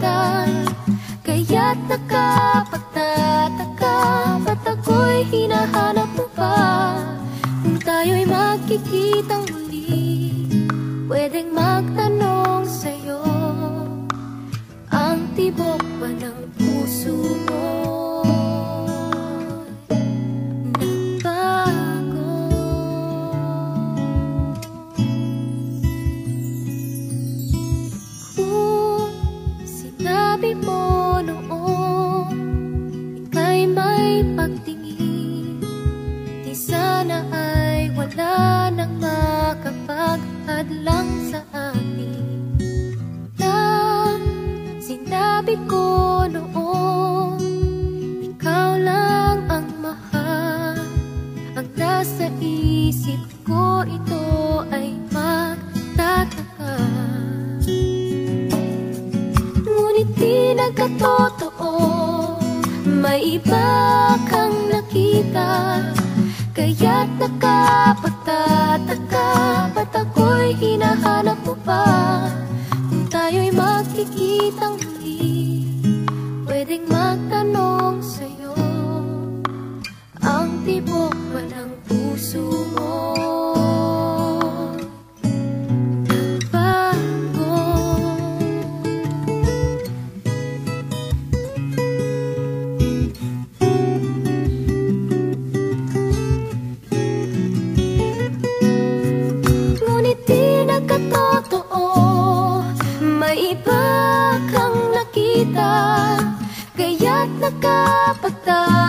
nakita, kaya't nakapagtataka, ba't ako'y hinahanap mo pa? Kung tayo'y magkikitang muli, pwedeng magtanong sa'yo, ang tibok ba ng puso mo? Sabi mo noon, ika'y may pagtingin, di sana ay wala nang makapag-hadlang sa akin. Nang sinabi ko noon, ikaw lang ang mahal, ang nasa isip ko ito ay magtataka. Di nagkatotoo, may iba kang nakita, kaya't nakapagtataka, ba't ako'y hinahanap mo pa? Kung tayo'y magkikitang muli, pwedeng magtanong sa'yo, ang tibok ba ng puso mo? May iba kang nakita, kaya't nakapagtataka,